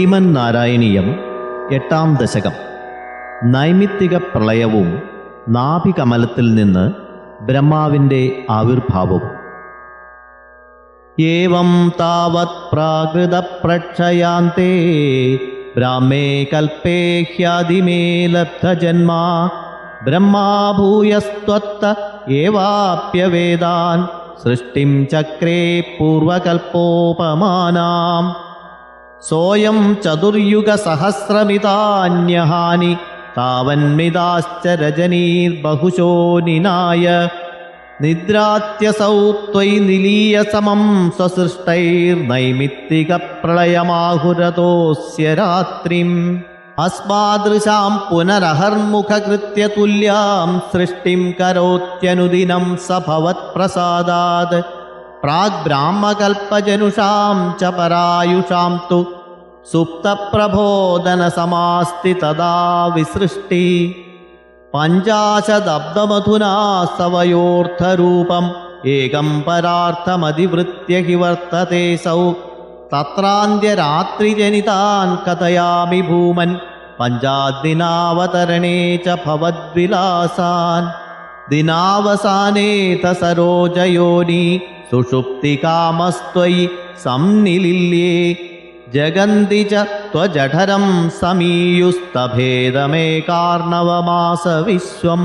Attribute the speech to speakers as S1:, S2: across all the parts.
S1: ശ്രീമന്നാരായണീയം 8-ാം ദശകം. നൈമിത്തിക പ്രളയവും നാഭികമലത്തിൽ നിന്ന് ബ്രഹ്മാവിൻ്റെ ആവിർഭാവവും. ഏവം താവത് പ്രാകൃത പ്രക്ഷയാന്തേ ബ്രാഹ്മേ കൽപ്പേ ഹ്യാദിമേ ലബ്ധജന്മാ ബ്രഹ്മാ ഭൂയസ്ത്വത്ത ഏവാപ്യവേദാൻ സൃഷ്ടിം ചക്രേ പൂർവകൽപ്പോപമാനാം. സോയം ചതുർയുഗസഹസ്രമിതാന്യഹാനി താവന്മിതാശ്ച രജനീർബഹുശോ നിനായ നിദ്രാത്യസൗ ത്വയി നിലീയ സമം സ്വസൃഷ്ടൈർനൈമിത്തികപ്രളയമാഹുരതോസ്യ രാത്രിം. അസ്മാദൃശാം പുനരഹർമുഖകൃത്യ തുല്യാം സൃഷ്ടിം കരോത്യനുദിനം സ ഭവത്പ്രസാദാത്. പ്രാഗ്ബ്രാഹ്മകൽപ്പജനുഷാം ച പരായുഷാം തു സുപ്തപ്രബോധനസമാസ്തി തദാ വിസൃഷ്ടി. പഞ്ചാശദബ്ദമധുനാ സവയോർത്ഥരൂപം ഏകം പരാർത്ഥമതിവൃത്യ ഹി വർത്തത്തെ സൗ. തത്രാന്ത്യരാത്രിജനിതാൻ കഥയാമി ഭൂമൻ പഞ്ചാദിനാവതരണേ ച ഭവദ്വിലാസാൻ. ദിനാവസാനേ തസരോജയോനി സുഷുപ്തികാമസ്ത്വയി സംനിലില്യേ ജഗന്തി ച ത്വജഠരം സമീയുസ്തഭേദമേകാർണവമാസ വിശ്വം.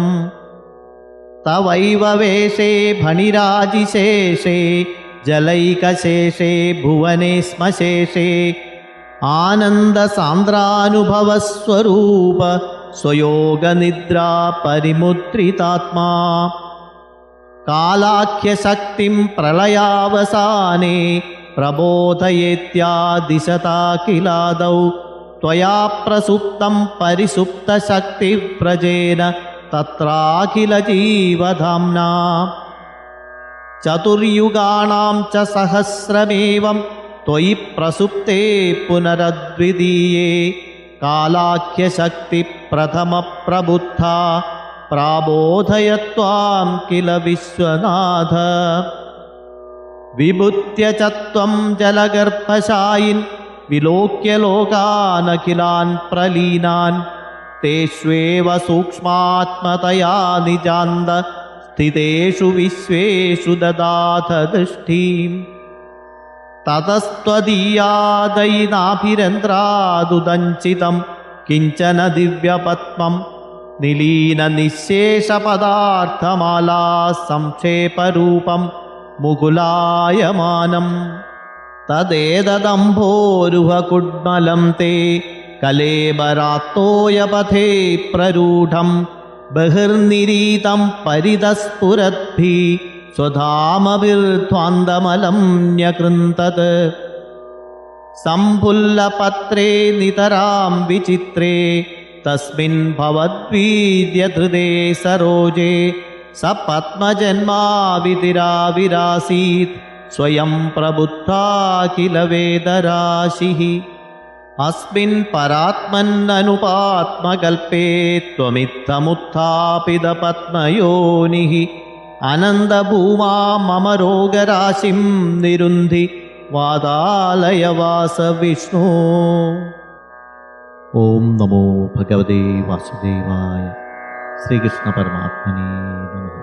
S1: തവൈവ വേഷേ ഫണിരാജിശേഷേ ജലൈകശേഷേ ഭുവനേ ശ്മശേഷേ ആനന്ദസാന്ദ്രാനുഭവസ്വരൂപ സ്വയോഗനിദ്രാ പരിമുദ്രിതാത്മാ. കാലാഖ്യശക്തിം പ്രളയാവസാനേ പ്രബോധയേത്യാദിശതാഖിലാദൗ ത്വയാ പ്രസുപ്തം പരിസുപ്തശക്തിവ്രജേന തത്രാഖിലജീവധാംനാ. ചതുർയുഗാണാം ച സഹസ്രമേവം ത്വയി പ്രസുപ്തേ പുനരദ്വിതീയേ കാലാഖ്യശക്തി പ്രഥമപ്രബുദ്ധ പ്രാബോധയത്വാം കില വിശ്വനാഥ. വിഭുത്യ ച ത്വം ജലഗർഭശായിൻ വിലോക്യ ലോകാനഖിലാൻ പ്രലീനാൻ തേഷ്വേവ സൂക്ഷ്മാത്മതയാ നിജാന്ത സ്ഥിതേഷു വിശ്വേഷു ദദാഥ ദൃഷ്ടീം. തതസ്ത്വദീയാദൈനാഭിരന്ധ്രാദുദഞ്ചിതം കിഞ്ചന ദിവ്യപത്മം നിലീന നിശേഷപദാർത്ഥമാലാ സംക്ഷേപരൂപം മുകുലായമാനം. തദേതദംഭോരുഹകുഡ്മലം തേ കലേബരാത്തോയപഥേ പ്രരൂഢം ബഹിർനിരീതം പരിതസ്ഫുരദ്ഭി സ്വധാമഭിർധ്വാന്തമലം ന്യകൃന്തത്. സംഭുല്ലപത്രേ നിതരാം വിചിത്രേ തസ്മിൻ ഭവദ്വീര്യധൃതേ സരോജേ സ പത്മജന്മാവിതിരാവിരാസീത് സ്വയം പ്രബുദ്ധാ കില വേദരാശിഃ. അസ്മിൻ പരാത്മന്നനുപാത്മകൽപേ ത്വമിത്തമുത്ഥാപിത പത്മയോനിഃ. അനന്തഭൂമാ മമ രോഗരാശിം നിരുന്ധി വാതാലയവാസ വിഷ്ണു. ഓം നമോ ഭഗവതേ വാസുദേവായ. ശ്രീകൃഷ്ണ പരമാത്മനേ നമഃ.